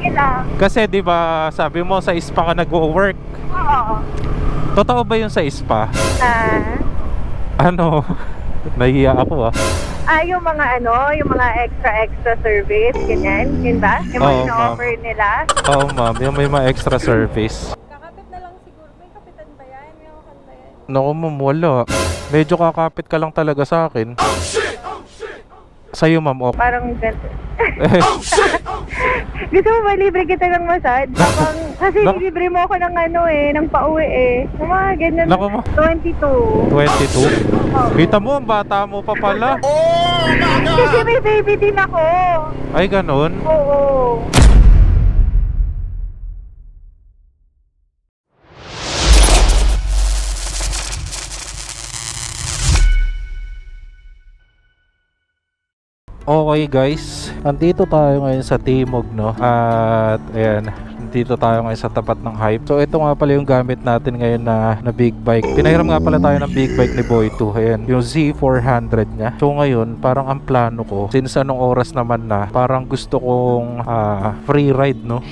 Okay lang. Kasi di ba sabi mo sa spa ka nag-work? Oo. Totoo ba yun sa spa? Na? Nahiya ako Yung mga yung mga extra service, ganyan, yun ba? Yung mga Oo, ino-offer nila? Oo ma'am, yung may mga extra service. Kakapit na lang siguro. May kapitan ba yan? May kapitan ba yan? Naku ma'am, wala. Medyo kakapit ka lang talaga sa akin. Sa'yo ma'am, okay. Parang ganito. Gusto mo ba libre kita ng massage? Kasi libre mo ako ng ng pauwi ng mga ganyan. Naku mo. 22. 22? Kita mo, ang bata mo pa pala. Kasi may baby din ako. Ay, ganun? Oo. Okay guys, nandito tayo ngayon sa Timog, no? At ayan, nandito tayo ngayon sa tapat ng Hype. So ito nga pala yung gamit natin ngayon na big bike. Pinahiram nga pala tayo ng big bike ni Boy 2. Ayan, yung Z400 niya. So ngayon, parang ang plano ko, since anong oras naman na, parang gusto kong free ride, no?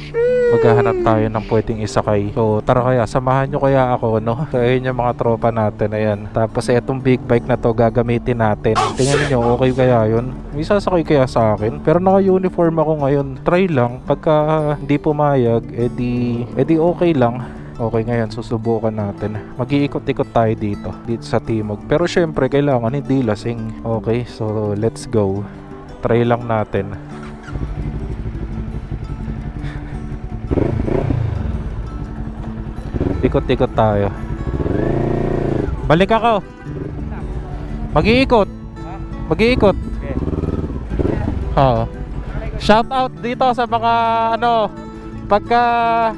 Maghahanap tayo ng pwedeng isakay. So tara kaya, samahan nyo kaya ako, no? So ayun yung mga tropa natin, ayan. Tapos etong big bike na to gagamitin natin. Tingnan nyo, okay kaya yun? May sasakay kaya sa akin? Pero naka-uniform ako ngayon. Try lang, pagka hindi pumayag, edi okay lang. Okay, ngayon susubukan natin. Mag-iikot-ikot tayo dito sa Timog. Pero syempre kailangan hindi lasing. Okay, so let's go. Try lang natin. Ikot-ikot tayo. Balik ako. Mag-iikot. Mag-iikot. Oo. Shout out dito sa mga pagka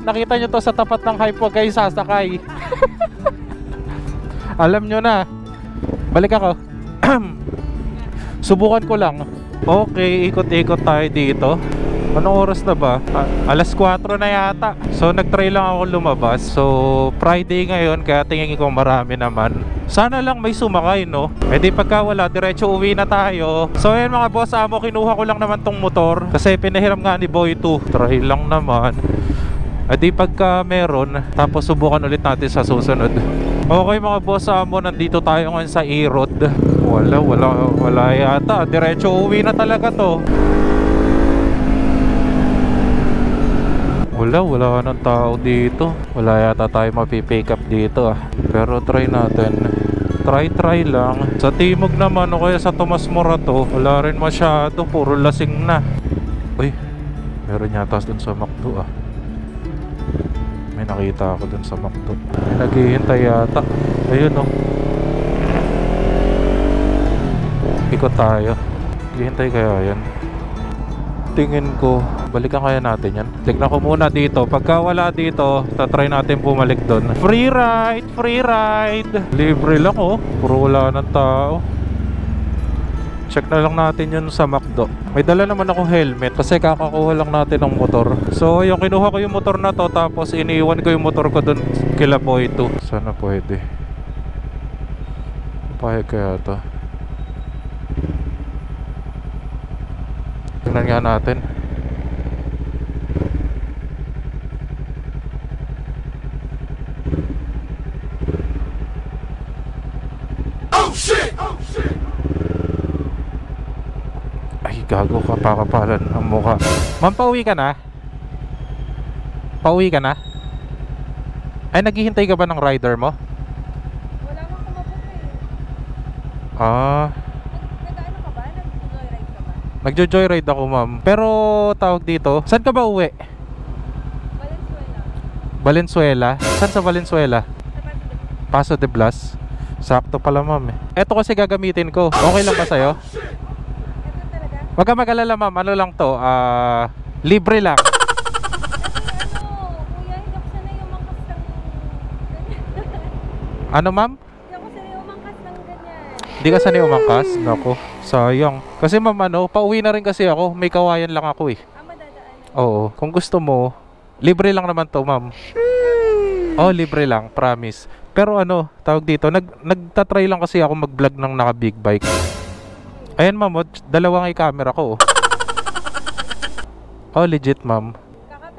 nakita nyo to sa tapat ng Hype, huwag kayo sasakay. Alam nyo na. Balik ako. Subukan ko lang. Okay, ikot-ikot tayo dito. Anong oras na ba? Alas 4 na yata. So nagtry lang ako lumabas. So Friday ngayon, kaya tingin ko marami naman. Sana lang may sumakay, no? E di pagka wala, diretso uwi na tayo. So ayan mga boss amo, kinuha ko lang naman tong motor kasi pinahiram nga ni Boy 2. Try lang naman. E di pagka meron, tapos subukan ulit natin sa susunod. Okay mga boss amo, nandito tayo ngayon sa E-Road. Wala yata. Diretso uwi na talaga to. Wala nang tao dito. Wala yata tayo mapipick up dito Pero try natin. Try lang. Sa Timog naman o kaya sa Tomas Morato, wala rin masyado. Puro lasing na. Uy, meron yata dun sa McDo May nakita ako dun sa McDo. May naghihintay yata. Ayun Ikot tayo. Hihintay kaya yan? Tingin ko, balikan kaya natin yan. Tignan ko muna dito. Pagka wala dito, tatry natin bumalik doon. Free ride! Free ride! Libre lang puro wala ng tao. Check na lang natin yun sa McDo. May dala naman akong helmet kasi kakakuha lang natin ng motor. So yung kinuha ko yung motor na to, tapos iniwan ko yung motor ko doon kila Boy 2. Sana pwede. Pahig kaya to. Tingnan nga natin. Oh shit! Ay, gago ka, pakapalan ang mukha. Ma'am, pauwi ka na? Pauwi ka na? Ay, naghihintay ka ba ng rider mo? Wala mang kumabot Ah, Nag-ano ka ba? Nag-joyride ka ba? nagjo-joyride ako ma'am. Pero tawag dito, saan ka ba uwi? Valenzuela. Valenzuela? Saan sa Valenzuela? Sa Paso de Blas? Sakto pala ma'am Eto kasi gagamitin ko. Okay lang ba sa'yo? Ito talaga? Wag ka mag-alala ma'am, ano lang to, libre lang. Kuya, hindi ako sanay umangkas ng ganyan. Ano ma'am? Hindi ako sanay umangkas ng ganyan. Hindi ka sanay umangkas? Nako, sayang. Kasi ma'am pauwi na rin kasi ako. May kawayan lang ako Madadaan. Oo, kung gusto mo, libre lang naman to ma'am. Oh, libre lang, promise. Pero tawag dito, nagtatry lang kasi ako mag-vlog ng naka big bike. Ayan ma'am, dalawang i-camera ko. Oh, legit ma'am. Kakapit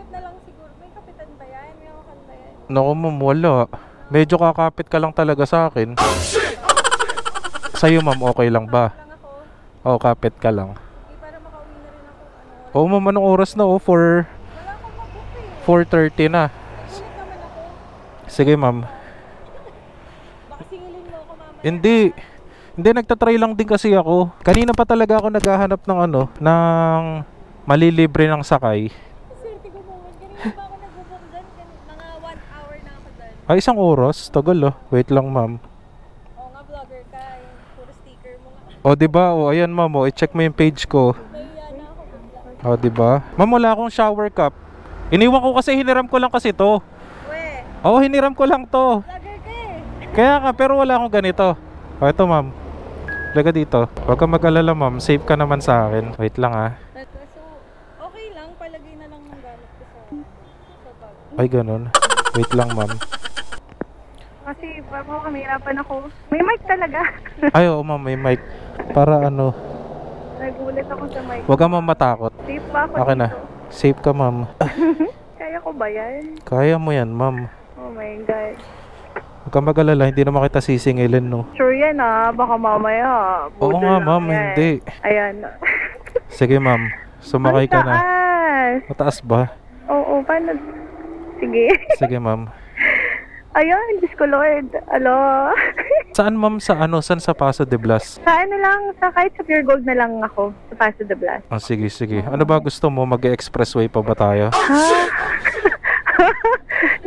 Naku ma'am, wala. Medyo kakapit ka lang talaga sa akin. Sa'yo ma'am, okay lang ba? Lang ako. Oo, kapit ka lang. Para makauwi na rin ako. Oo ma'am, anong oras na? Oh, Wala akong mabook eh. 4:30 na. Ulit naman ako. Sige ma'am. Baka singilin mo ako mamaya. Hindi. Hindi, nagtatry lang din kasi ako. Kanina pa talaga ako naghahanap ng ng malilibre ng sakay. Swerte ko naman. Kanina pa ako nagbo-book dyan. Mga 1 hour na ako dyan. Ay, isang oras? Tagal oh. Wait lang ma'am. Oo nga, vlogger ka. Yung puro sticker mo nga. O, diba? O, ayan ma'am. O, i-check mo yung page ko. Nahiya na ako bigla. O, diba? Ma'am, wala akong shower cup. Iniwan ko kasi, hiniram ko lang kasi to. We, Oo, hiniram ko lang to. vlogger ka eh. Kaya nga, pero wala akong ganito. O, ito ma'am. Laga dito. Huwag kang mag-alala ma'am. Safe ka naman sa akin. Wait lang ah. So, okay lang. Palagay na lang ng gamit ko sa bag. Ay, ganun. Wait lang ma'am. Kasi bago kamirapan ako. May mic talaga. Ay, oo ma'am. May mic. Para Nagulat ako sa mic. Huwag kang ma'am matakot. Safe ba ako Okay na. dito? Safe ka ma'am. Kaya ko ba yan? Kaya mo yan ma'am. Oh my God. Huwag kang mag-alala. Hindi naman kita sisingilin no. Sure yan ah. Baka mamaya. Oo budol nga lang ma'am. yan. Hindi. Ayan. Sige ma'am. Sumakay ka na. Taas. Mataas ba? Oo, paano? Sige. Sige ma'am. Ayun, Diyos ko Lord. Alo. Saan ma'am sa Saan sa Paso de Blas? Sa ano lang, kahit sa Pure Gold na lang ako. Sa Paso de Blas. Oh, sige, sige. Ano ba gusto mo? Mag-expressway pa ba tayo? Ha?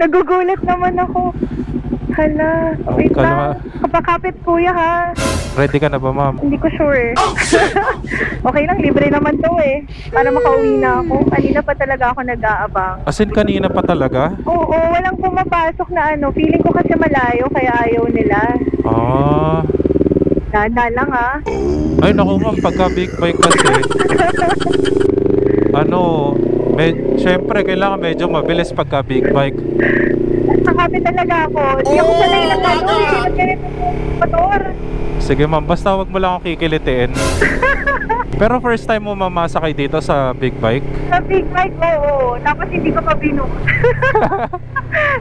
Nagugulat naman ako. Hala. Wait Kalma. lang. Kapakapit kuya ha. Ready ka na ba ma'am? Hindi ko sure. Okay lang, libre naman to eh. Para makauwi na ako. Kanina pa talaga ako nag-aabang. As in, kanina pa talaga? Oo, walang pumapasok na ano. Feeling ko kasi malayo kaya ayaw nila. Ah. Dada lang ha. Ay naku ma'am, pagka big bike kasi syempre kailangan medyo mabilis pagka big bike. Nakapit talaga ako. Hindi ako sanay lang ano eh. Ba't ganito yung motor? Sige ma'am, basta wag mo lang akong kikilitiin. Pero first time mo mamasakay dito sa big bike? Sa big bike, oo. Tapos hindi ko pa binuk.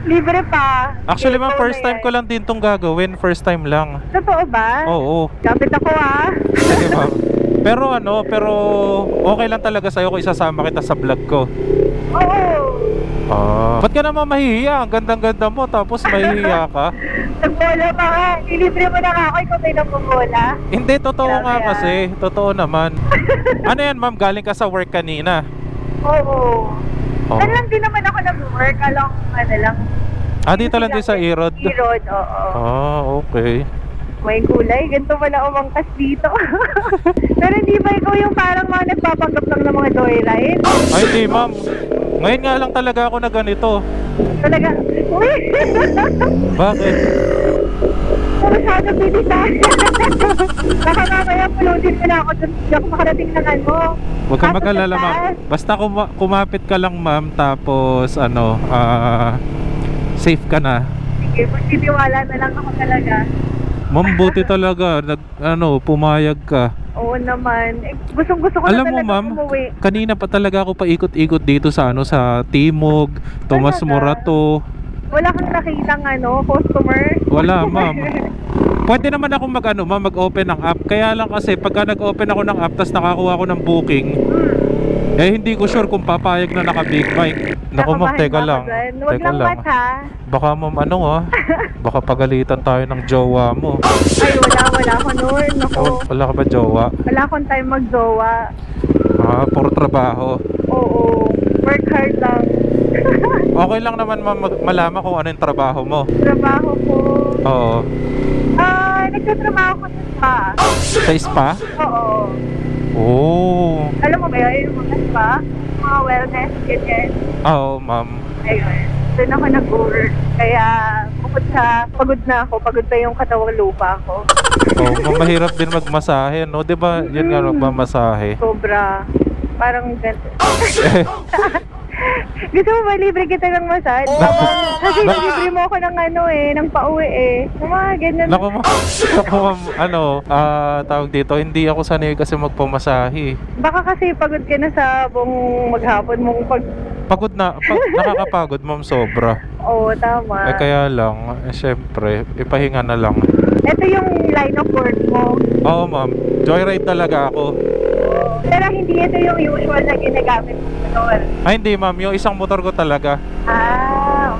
Libre pa. Actually ma'am, Ikaw first na time yan. ko lang din tong gagawin. First time lang. Totoo ba? Oo. Kapit ako ha. Sige ma'am. Pero okay lang talaga sa'yo kung isasama kita sa vlog ko. Oo. Ba't ka naman mahihiya? Ang gandang-ganda mo tapos mahihiya ka? Nagbola pa nga. Ilibre mo na nga ako. Ikaw tayo nagbobola. Hindi, totoo Grabe, nga ah. kasi. Totoo naman. Ano yan ma'am? Galing ka sa work kanina? Oo. Oh. Saan lang din naman ako nag-work. Along, ano lang. Dito lang din sa Erod? Erod, oo. Okay. May gulay. Ganito pala umangkas dito. Pero hindi ba ikaw yung parang mga nagpapanggap lang ng mga joyride? Ay, hindi ma'am. Ngayon nga lang talaga ako na ganito. Talaga. Uy! Bakit? Masyado bilisan. Baka mamaya pulutin mo na ako dun. Hindi ako makarating ng ano. Huwag kang Tapos mag-alala sa ma'am. taas. Basta kumapit ka lang ma'am. Tapos safe ka na. Sige, magtitiwala na lang ako talaga. Ma'am, buti talaga. Pumayag ka. Oo naman. Eh, gustong-gusto ko Alam na mo talaga ma'am, umuwi. kanina pa talaga ako paikot-ikot dito sa sa Timog, Tomas Talaga? Morato. Wala kang nakitang customer? Wala ma'am. Pwede naman ako mag-open ng app. Kaya lang kasi pagka nag-open ako ng app tas nakakuha ako ng booking, hindi ko sure kung papayag na naka-big bike. Naku ma'am, Nakabahan teka ba ako lang. dyan? Huwag Teka lang lang. mat ha. Baka ma'am baka pagalitan tayo ng jowa mo. Ay, wala ako noon. Naku. Wala ka ba jowa? Wala akong time mag-jowa. Puro trabaho. Oo. Work hard lang. Okay lang naman ma'am malaman kung ano yung trabaho mo. Trabaho ko. Oo. Nagtatrabaho ko sa spa. Sa spa? Oo. Oo. Alam mo ba yun, yung mga spa? Mga wellness, ganyan. Oo ma'am. Ayun. Doon ako nag-work. Kaya bukod sa pagod na ako, pagod pa yung katawang lupa ko. Mahirap din magmasahe, no? 'Di ba? Yun nga magmamasahe. Sobra. Parang ganito. Gusto mo ba libre kita ng massage? Kasi libre mo ako ng ng pauwi eh. Mga ganyan. Naku ma'am, tawag dito, hindi ako sanay kasi magpamasahe. Baka kasi pagod ka na sa buong maghapon mong Pagod na, nakakapagod ma'am sobra. Oo, tama. Kaya lang, syempre, ipahinga na lang. Ito yung line of work mo. Oo ma'am, joyride talaga ako. Pero hindi ito yung usual na ginagamit mo motor. Ay hindi ma'am, yung isang motor ko talaga.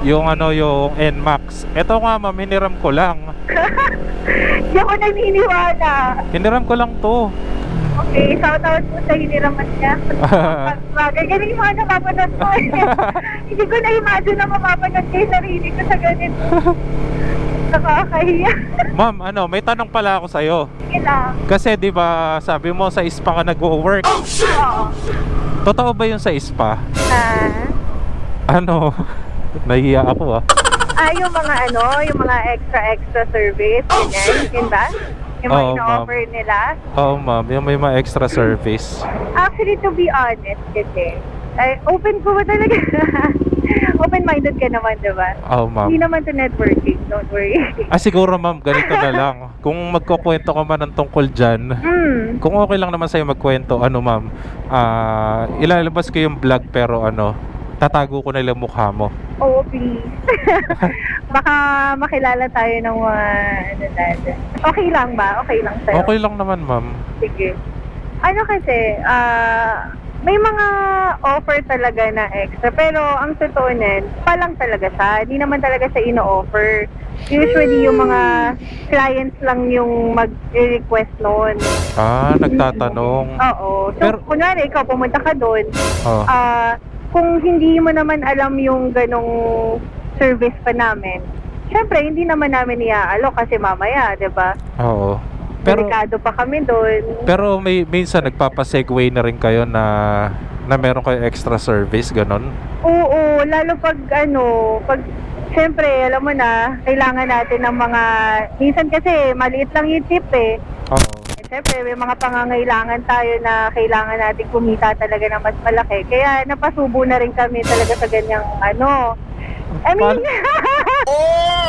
Yung yung NMAX. Ito nga ma'am, hiniram ko lang. Hindi ako naniniwala. Hiniram ko lang to. Okay, shout out po sa hiniraman niya. Bagay, ganun yung mga napapanood ko. Hindi ko na-imagine na mapapanood kayo sarili ko sa ganito. Nakakahiya. Ma'am, may tanong pala ako sa'yo. Sige lang. Kasi di ba sabi mo sa spa ka nag-work? Oo. Totoo ba yun sa spa? Ah? Nahiya ako yung mga extra service, ganyan, yun ba? Yung mga Oo, ino-offer nila. Oo ma'am, yung may mga extra service. Actually, to be honest kasi, open ko ba talaga? Open-minded ka naman, diba? Oo ma'am. Hindi naman to networking, don't worry. Siguro ma'am, ganito na lang. Kung magkukwento ka man ng tungkol dyan, kung okay lang naman sa'yo magkwento, ma'am, ilalabas ko yung vlog pero tatago ko na yung mukha mo. Oo, please. Baka makilala tayo ng mga natin. Okay lang ba? Okay lang sa'yo? Okay lang naman ma'am. Sige. Kasi, may mga offer talaga na extra. Pero ang totoo nun, palang talaga siya. Hindi naman talaga siya ino-offer. Usually, yung mga clients lang yung mag-request noon. Nagtatanong. Oo. So, kunwari, ikaw pumunta ka doon. Kung hindi mo naman alam yung ganong service pa namin, syempre, hindi naman namin iaalok kasi mamaya, diba? Oo. Delikado pa kami doon. Pero minsan nagpapasegue na rin kayo na meron kayo extra service, ganon? Oo, lalo pag syempre, alam mo na, kailangan natin ng mga, minsan kasi maliit lang yung tip Oo. Siyempre, may mga pangangailangan tayo na kailangan natin kumita talaga ng mas malaki. Kaya napasubo na rin kami talaga sa ganyang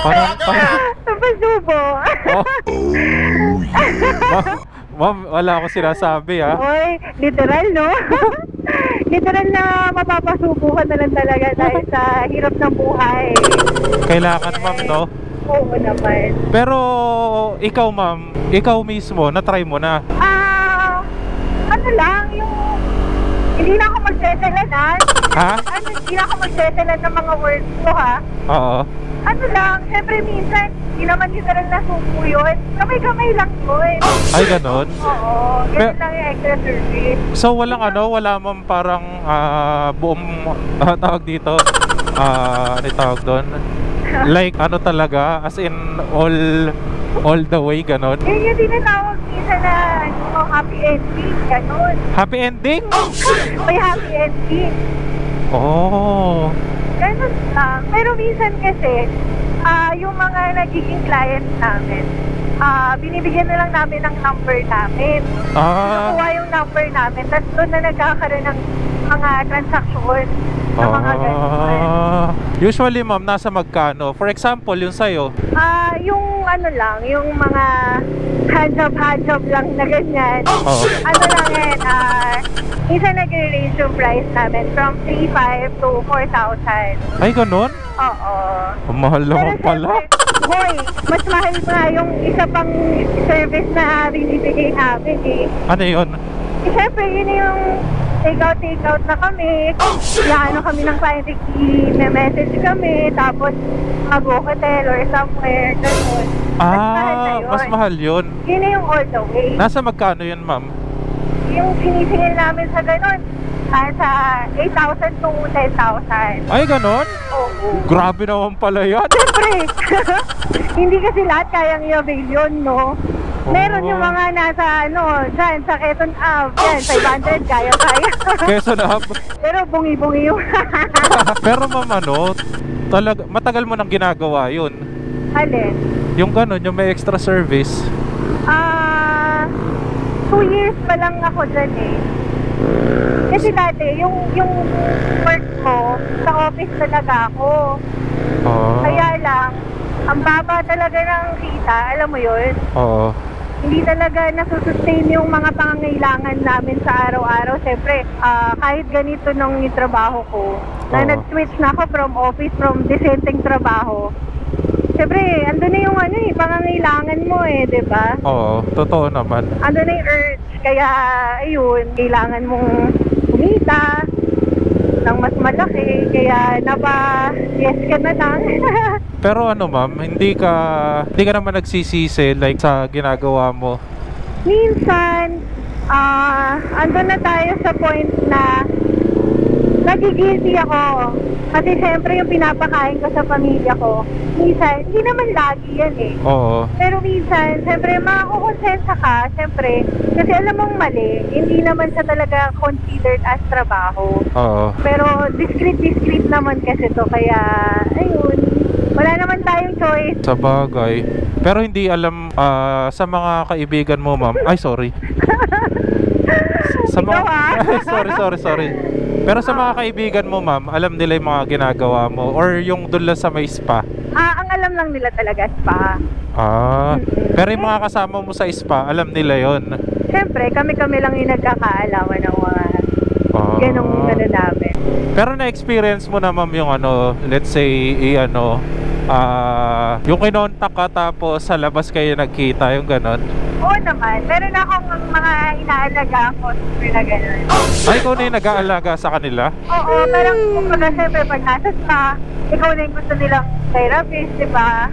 Parang napasubo. Ma'am, wala akong sinasabi Oy, literal no? Literal na mapapasubo ka na lang talaga dahil sa hirap ng buhay. Kailangan ma'am, no? Oo naman. Pero ikaw ma'am, ikaw mismo, na-try mo na? Hindi na ako magseselan Ha? Hindi na ako magseselan ng mga words ko Oo. Siyempre minsan, hindi naman literal na suko yun. Kamay-kamay lang yun. Ay, ganon? Oo, ganun lang yung extra service. So walang wala ma'am parang buong tawag dito, ano tawag doon? Like talaga, as in all the way, ganon? Yun yung tinatawag minsan na happy ending, ganon. Happy ending? May happy ending. Oh. Ganon lang. Pero minsan kasi, yung mga nagiging clients namin, binibigyan na lang namin ng number namin. Nakuha yung number namin, tapos doon na nagkakaroon ng mga transaction na mga ganun. Usually ma'am, nasa magkano? For example, yung sa'yo? Yung yung mga handjob lang na ganyan. Minsan nag-range yung price namin from 3,500 to 4,000. Ay, ganun? Oo. Mahal naman pala. Hoy, mas mahal pa yung isa pang service na binibigay namin Ano yun? Siyempre, yun yung take out na kami. Kami ng client, i-message kami, tapos mag-hotel or somewhere, ganun. Mas mahal yun. Yun na yung all the way. Nasa magkano yun, ma'am? Yung sinisingil namin sa ganun, sa 8,000 to 10,000. Ay, ganon? Oo. Grabe naman pala yan. Siyempre, hindi kasi lahat kayang i-avail yun, no? Meron yung mga nasa, dyan, sa Quezon Ave, yan, 500, kaya-kaya. Quezon Ave. Pero bungi-bungi yung... Pero ma'am, talaga, matagal mo nang ginagawa yun? Alin? Yung ganon, yung may extra service? 2 years pa lang ako dyan Kasi dati, yung work ko, sa office talaga ako. Kaya lang, ang baba talaga ng kita, alam mo yun? Oo. hindi talaga nasusustain yung mga pangangailangan namin sa araw-araw. Siyempre, kahit ganito nung yung trabaho ko, na nag-switch na ako from disenteng trabaho. Siyempre, andun na yung pangangailangan mo di ba? Oo, totoo naman. Andun na yung urge. Kaya, ayun, kailangan mong kumita ng mas malaki. Kaya, yes ka na lang. Pero ano ma'am, hindi ka naman nagsisisi like sa ginagawa mo? Minsan, andun na tayo sa point na nagigilty ako. Kasi syempre yung pinapakain ko sa pamilya ko, minsan, hindi naman lagi yan Oo. Pero minsan, syempre makakukonsensya ka, syempre, kasi alam mong mali, hindi naman siya talaga considered as trabaho. Oo. Pero discreet naman kasi to, kaya, ayun, wala naman tayong choice. Sa bagay. Pero hindi alam sa mga kaibigan mo ma'am. Ay sorry. Sa mga sorry. Pero sa mga kaibigan mo ma'am, alam nila yung mga ginagawa mo or yung doon lang sa may spa? Ang alam lang nila talaga spa. Pero yung mga kasama mo sa spa, alam nila yon. Siyempre, kami lang yung nagkakaalaman ng mga ganong namin. Pero na-experience mo na ma'am yung let's say yung kinontak ka tapos sa labas kayo nagkita, yung ganon? Oo naman, meron akong mga inaalaga ako na gano'n. Ay, ikaw na yung nag-aalaga sa kanila? Oo, parang kumbaga siyempre pag nasa spa, ikaw na yung gusto nilang therapist, di ba?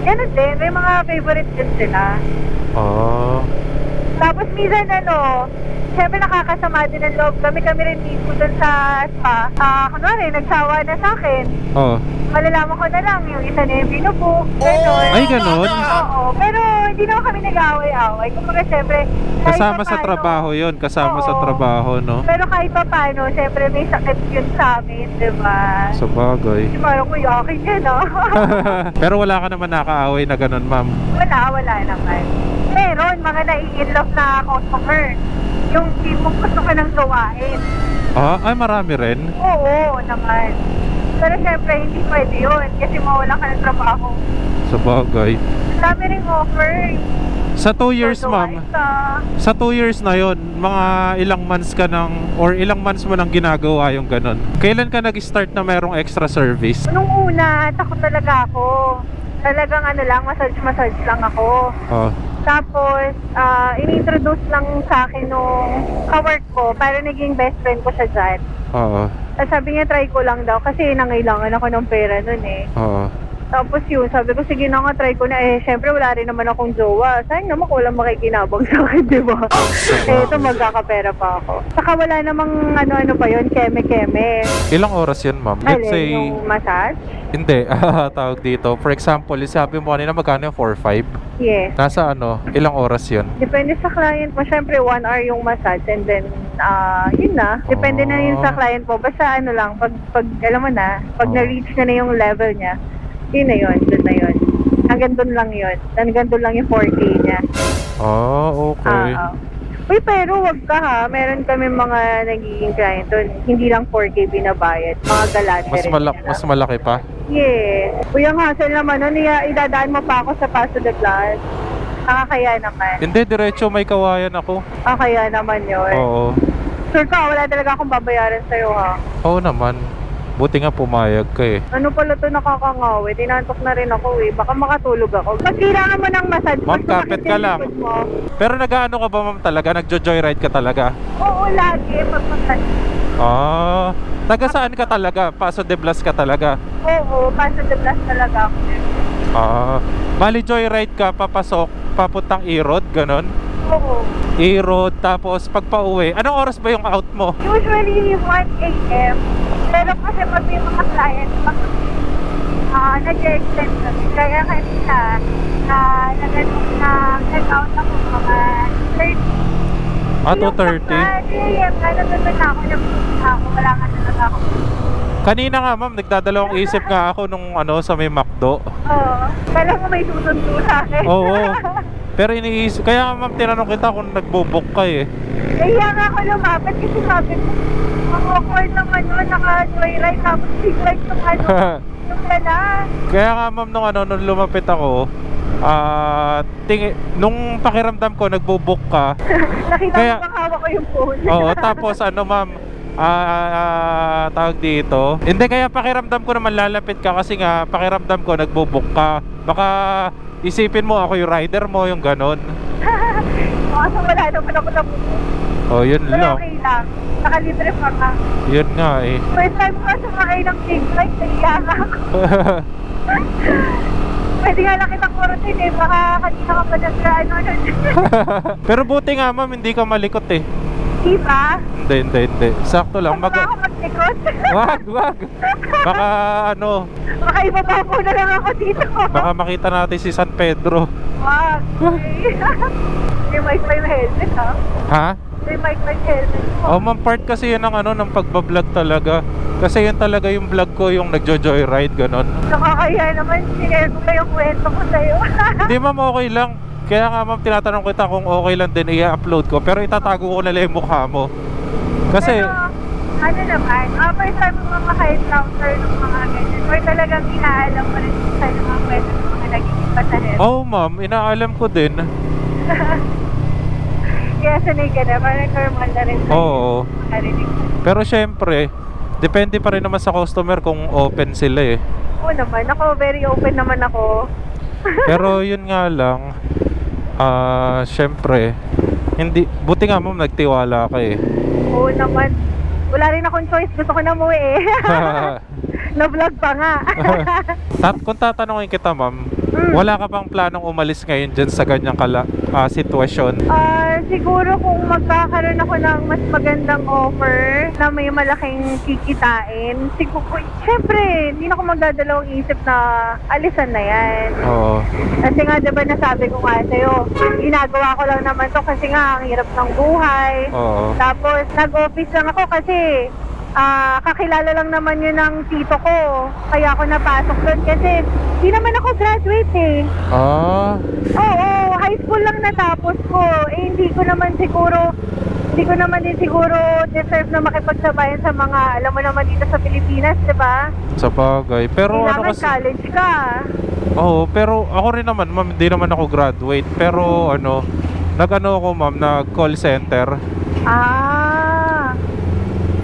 Ganun din, may mga favorite din sila. Tapos minsan siyempre nakakasama din ang loob. Kami rin mismo dun sa spa. Kunwari, nagsawa na sa akin. Malalaman ko na lang yung isa na yung binubook. Ganon. Ay, ganon? Oo. Pero hindi naman kami nag-away-away. Kumbaga, siyempre, kasama sa trabaho yun. Kasama sa trabaho, no? Pero kahit pa paano, siyempre may sakit yun sa amin, diba? Sa bagay. Di parang ko yakin yun, Pero wala ka naman nakaaway na ganon, ma'am? Wala naman. Meron, mga nai-inlove na customer. Yung tipong gusto ka nang gawain. Ay marami rin? Oo naman. Pero syempre hindi pwede yun kasi mawala ka ng trabaho. Sa bagay. Dami ring offer. Sa 2 years ma'am, sa 2 years na yon, mga ilang months ka or ilang months mo nang ginagawa yung ganon? Kailan ka nag-start na mayroong extra service? Nung una, takot talaga ako. Talagang massage lang ako. Tapos, in-introduce lang sa akin nung kawork ko, para naging best friend ko siya dyan. Tapos sabi niya, try ko lang daw kasi nangailangan ako ng pera nun Tapos yun, sabi ko, sige na nga, try ko na. Syempre wala rin naman akong jowa. Sayang naman ko walang makikinabang sa akin, diba? Ito, magkakapera pa ako. Saka wala namang ano pa yun, keme-keme. Ilang oras yun, ma'am? Let's say... yung massage? Hindi, tawag dito. For example, sabi mo kanina magkano yung 4-5? Yes. Nasa ilang oras yun? Depende sa client mo. Syempre, 1 hour yung massage and then, yun na. Depende na yun sa client mo. Basta lang, pag alam mo na, pag na-reach na yung level niya, yun na yun, doon na yun. Hanggang doon lang yun. Hanggang doon lang yung 4K niya. Okay. Uy, pero wag ka ha. Meron kami mga nagiging client doon. Hindi lang 4K binabayad. Mga galante Mas malaki pa? Yes. Uy, ang hassle naman nun, idadaan mo pa ako sa Paso de Blas. Nakakaya naman. Hindi, diretso may kawayan ako. Kaya naman yun. Oo. Sure ka, wala talaga akong babayaran sa'yo ha. Oo naman. Buti nga pumayag ka Ano pala to nakakangawi? Tinantok na rin ako Baka makatulog ako. Pag kailangan mo ng massage, ma'am, kapit ka lang. Pero nag-ano ka ba ma'am talaga? Nagjo-joyride ka talaga? Oo, lagi. Pag massage. Taga saan ka talaga? Paso de Blas ka talaga? Oo, Paso de Blas talaga ako. Bali joyride ka, papasok, papuntang E-Road, ganon? Oo. E-Road, tapos pag pauwi, anong oras ba yung out mo? Usually 1 AM. Pero kasi pag may mga client, nag-extend kami. Kaya kanina, nag-out ako mga 30. 2:30? 3 AM, natutun na ako, wala nga talaga ako. Kanina nga ma'am, nagdadalawang isip nga ako nung sa may McDo. Kala mo may susundo sa akin. Oo. Pero iniisip, kaya nga ma'am tinanong kita kung nagbo-book ka Kaya nga ako lumapit kasi sabi ko, ang awkward naman yun, naka-joyride tapos big light yung yung gana. Kaya nga ma'am nung lumapit ako, Nung pakiramdam ko nagbo-book ka. Nakita Kaya- mo bang hawak ko yung phone? Oo, tapos ano ma'am, tawag dito. Hindi, kaya pakiramdam ko naman lalapit ka kasi nga pakiramdam ko nagbo-book ka. Baka isipin mo ako yung rider mo, yung ganon. Kaso wala naman ako na Oh, yun Pero lang. okay lang. Nakalibre pa ka. Yun nga eh. First time ko sumakay ng big bike, nahiya na ako. Pwede nga lang kitang kurutin eh. Baka kanina ka pa na ano. Pero buti nga ma'am, hindi ka malikot eh. Diba? Hindi. Sakto lang. Huwag ako maglikot. Wag. Baka ano, Baka ibaba ko na lang ako dito. baka makita natin si San Pedro. Wag. May mic pa yung helmet ha? Ha? May mic pa yung helmet mo. Oh, ma'am, part kasi yun ng ano, ng pagbablog talaga. Kasi yun talaga yung vlog ko, yung nagjo-joyride, ganon. Nakakaya naman, sinare ko pa yung kwento ko sa'yo. Hindi ma'am, okay lang. Kaya nga ma'am, tinatanong kita kung okay lang din i-upload ko. Pero itatago ko na lang yung mukha mo. Kasi, Pero, ano naman, first time mo maka-encounter ng mga ganyan. Or talagang inaalam mo rin sa mga kwento ng mga nagiging pasahero. oh ma'am, inaalam ko din. Kaya sanay ka na, parang normal na rin sa'yo. Oo. Makarinig. Pero syempre, depende pa rin naman sa customer kung open sila eh. Oo naman, ako very open naman ako. Pero yun nga lang, syempre, hindi, buti nga ma'am, nagtiwala ka eh. Oo naman. Wala rin akong choice, gusto ko na umuwi eh. Na-vlog pa nga. Kung tatanungin kita ma'am, wala ka bang planong umalis ngayon dyan sa ganyang sitwasyon? Siguro kung magkakaroon ako ng mas magandang offer na may malaking kikitain, siguro, syempre, hindi na ako magdadalawang isip na alisan na yan. Oo. Kasi nga, diba nasabi ko nga sa'yo, ginagawa ko lang naman to kasi nga, ang hirap ng buhay. Oo. Tapos, nag-office lang ako kasi kakilala lang naman yun ng tito ko. Kaya ako napasok doon kasi di naman ako graduate eh. Oo, high school lang natapos ko. Eh, hindi ko naman din siguro deserve na makipagsabayan sa mga, alam mo naman dito sa Pilipinas, diba? Sa bagay. Pero ano Kailangan kasi... college ka. Oo, pero ako rin naman, ma'am, hindi naman ako graduate. Pero ano, nag-ano ako ma'am, nag-call center.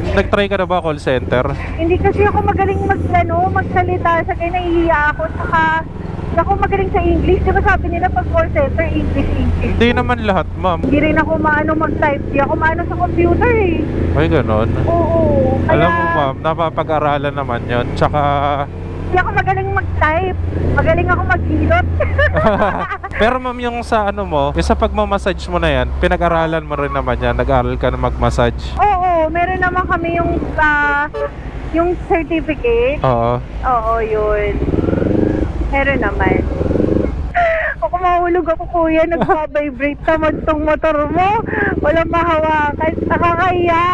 Nag-try ka na ba call center? Hindi kasi ako magaling magsalita. Sa kaya nahihiya ako. Saka ako magaling sa English. Diba sabi nila pag call center, English. Hindi naman lahat, ma'am. Hindi rin ako mag-type. Hindi ako maano sa computer eh. Ay, ganon. Oo. Alam mo, ma'am, napapag-aralan naman yon. Tsaka... Hindi ako magaling mag-type. Magaling ako mag-hilot. Pero ma'am, yung sa ano mo, yung sa pagmamassage mo na yan, pinag-aralan mo rin naman yan. Nag-aral ka na mag-massage. Oo, meron naman kami yung certificate. Oo. Oo, yun. Meron naman. Ako mahulog ako, kuya. Nagpa-vibrate naman tong motor mo. Walang mahawakan. Nakakaya.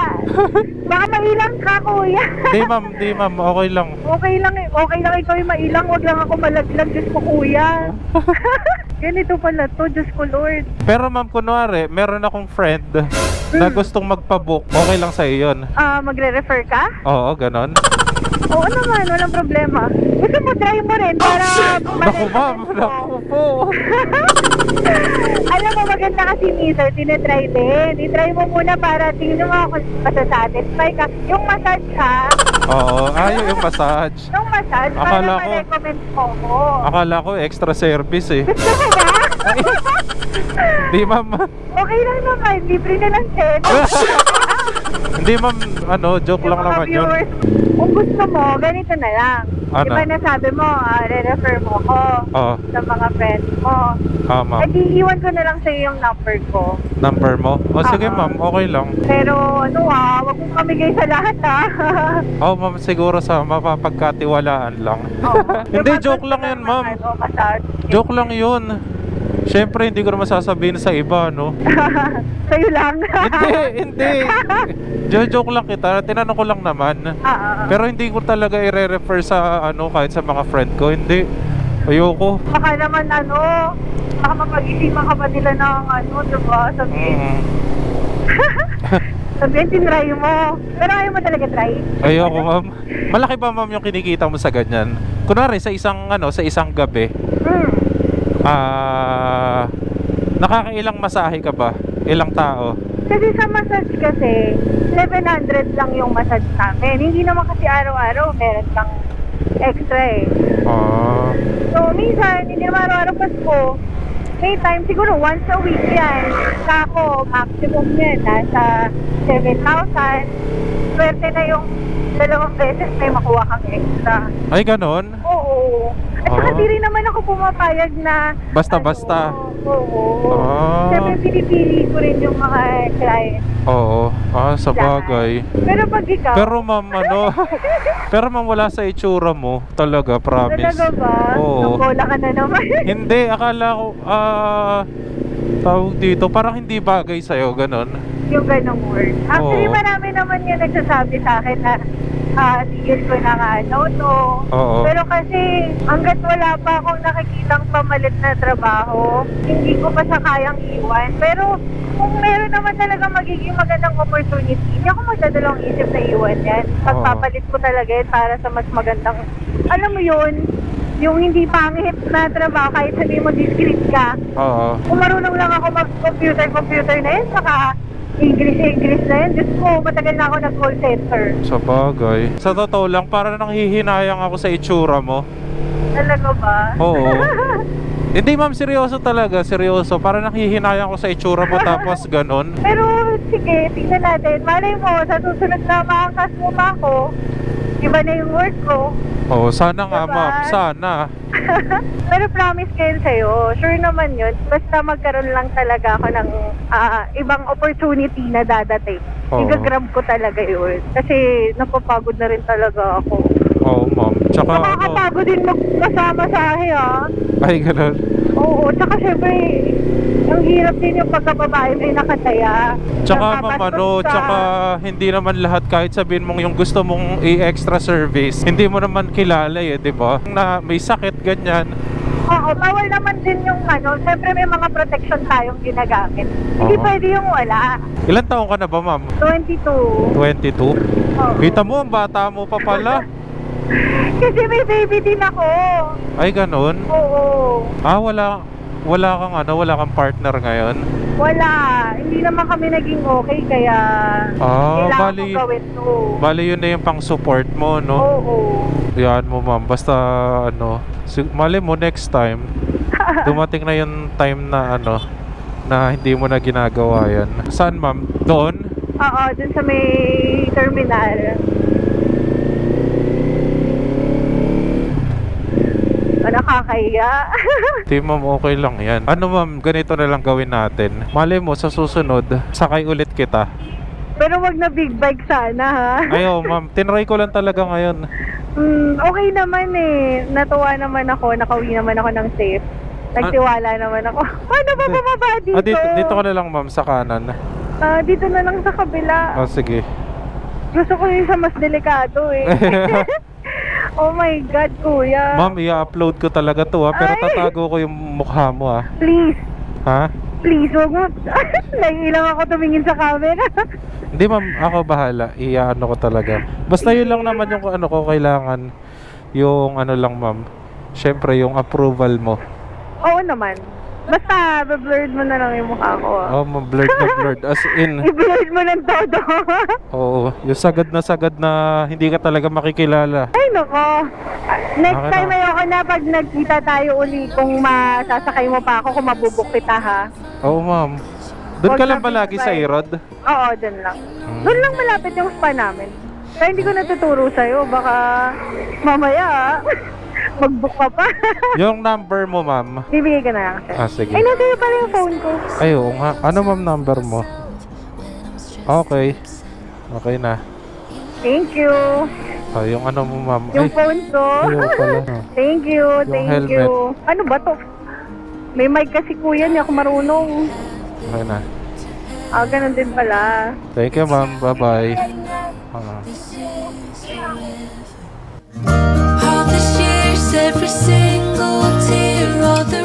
Baka mailang ka, kuya. Di ma'am, okay lang. Okay lang ikaw yung mailang. Wag lang ako malaglag. Diyos ko, kuya. Ganito pala to. Diyos ko, Lord. Pero ma'am, kunwari, meron akong friend na gustong magpabook. Okay lang sa'yo yun? Magre-refer ka? Oo, ganon. Oo naman, walang problema. Gusto mo, try mo rin para... Naku ma'am, naku po. Alam mo, maganda kasi mister, tinitry din. I-try mo muna para tingnan mo kung masasatisfy ka. Yung massage ha? Oo, yung massage. Yung massage, para ma-recommend ko ko. Akala ko extra service eh. Gusto ko ba? Di ma'am. Okay lang naman, libre na lang din. Hindi ma'am, joke lang naman yun. Kung gusto mo, ganito na lang. Ano? Diba nasabi mo, re-refer mo ko sa mga friends mo. Ma'am. At iiwan ko na lang sa'yo yung number ko. Number mo? Sige ma'am, okay lang. Pero wag mong mamigay sa lahat Ma'am, siguro sa mapapagkatiwalaan lang. Hindi, joke lang yun ma'am. Joke lang yun. Siyempre, hindi ko naman sasabihin sa iba, no? Sa'yo lang. Hindi. Joke lang kita. Tinanong ko lang naman. Pero hindi ko talaga i-refer sa, kahit sa mga friend ko. Hindi. Ayoko. Baka naman, baka mapag-isipan ka pa nila ng, diba? Sabihin, tinry mo. Pero ayaw mo talaga try? Ayoko, ma'am. Malaki ba, ma'am, yung kinikita mo sa ganyan? Kunwari, sa isang gabi. Nakakailang masahe ka ba? Ilang tao? Kasi sa massage kasi, 700 lang yung massage namin. Hindi naman kasi araw-araw, meron lang extra eh. So, minsan, hindi naman araw-araw Pasko. May time, siguro once a week yan. Kako, maximum yan, nasa 7,000. Swerte na yung 2 beses may makuha kang extra. Ay, ganon? Oo. At saka di rin naman ako pumapayag na basta-basta. Oo. Siyempre pinipili ko rin yung mga client. Oo. Sa bagay. Pero pag ikaw... Pero ma'am, pero ma'am, wala sa itsura mo. Talaga, promise. Talaga ba? Oo. Nangbola ka na naman. Hindi, akala ko, tawag dito, parang hindi bagay sa'yo, ganon. Yung ganong word. Actually, Oo. marami naman yung nagsasabi sa akin na tigil ko na nga, no. Oo. Pero kasi, hanggat wala pa akong nakikitang pamalit na trabaho, hindi ko pa siya kayang iwan. Pero, kung meron naman talaga magiging magandang opportunity, hindi ako magdadalawang isip na iwan yan. Pagpapalit ko talaga yan para sa mas magandang, alam mo yun, yung hindi pangit na trabaho, kahit sabihin mo discreet ka. Oo. Kung marunong lang ako mag-computer na yun, saka English na yun. Diyos ko, matagal na ako nag-call center. Sa bagay. Sa totoo lang, parang nanghihinayang ako sa itsura mo. Talaga ba? Oo. Hindi ma'am, seryoso talaga, seryoso. Parang nanghihinayang ako sa itsura mo tapos ganon. Pero sige, tingnan natin. Malay mo, sa susunod na maangkas mo pa ako, iba na yung work ko. Oo, sana nga Diba? ma'am, sana. Pero promise ko yun sa'yo, sure naman yun. Basta magkaroon lang talaga ako ng ibang opportunity na dadating. Oo. Igagrab ko talaga yun. Kasi napapagod na rin talaga ako. Oo ma'am. Tsaka Nakakapagod din magkasama sa ay ganon. Oo, tsaka syempre, ang hirap din yung pagkababae may nakataya. Tsaka ma'am, Nakapasok tsaka hindi naman lahat, kahit sabihin mong yung gusto mong i-extra service, hindi mo naman kilala di ba? Na may sakit, ganyan. Oo, bawal naman din yung syempre may mga protection tayong ginagamit. Hindi Oo. pwede yung wala. Ilan taong ka na ba ma'am? 22. 22? Oo. Kita mo, ang bata mo pa pala. Kasi may baby din ako. Ay ganon. Oo. Wala kang partner ngayon? Wala. Hindi naman kami naging okay, kaya kailangan ko gawin to. Bali yun na yung pang support mo, no? Oo. Yan mo ma'am, basta mali mo next time dumating na yung time na na hindi mo na ginagawa yan. Saan ma'am? Doon? Oo, dun sa may terminal. Nakakahiya. Di ma'am, okay lang yan. Ma'am, ganito na lang gawin natin. Mali mo, sa susunod, sakay ulit kita. Pero wag na big bike sana, ha? Ayaw ma'am, tinry ko lang talaga ngayon. Okay naman eh. Natuwa naman ako. Nakauwi naman ako ng safe. Nagtiwala naman ako. Paano ba bumaba dito? Dito ka na lang ma'am, sa kanan. Dito na lang sa kabila. Sige. Gusto ko yung sa mas delikado eh. Oh my God, kuya. Ma'am, i-upload ko talaga to pero tatago ko yung mukha mo Please. Ha? Please, wag mo. Naiilang ako tumingin sa camera. Hindi ma'am, ako bahala. Ko talaga. Basta yun lang naman yung ko kailangan. Yung lang ma'am. Syempre yung approval mo. Oo naman. Basta, blurred mo na lang yung mukha ko. Blurred na blurred. As in, i-blurred mo ng todo. oo, yung sagad na hindi ka talaga makikilala. Ay, nako. Next time ayoko na pag nagkita tayo uli kung masasakay mo pa ako, kung mabubuk kita, ha? Oo, ma'am. Doon ka lang ba lagi sa Irod? Oo, doon lang. Doon lang malapit yung spa namin. Kaya hindi ko natuturo sa'yo. Baka mamaya, mag-book ka pa. Yung number mo, ma'am. Bibigay ka na lang, sir. Sige. Ay, nandun pala yung phone ko. Ay, oo nga. Ano, ma'am, number mo? Okay. Okay na. Thank you. Yung mo, ma'am. Yung phone ko. Ayaw pala. Thank you, thank helmet. you. Ano ba to? May mic kasi kuya, hindi ako marunong. Okay na. Ganun din pala. Thank you, ma'am. Bye-bye. All the years, every single tear, all the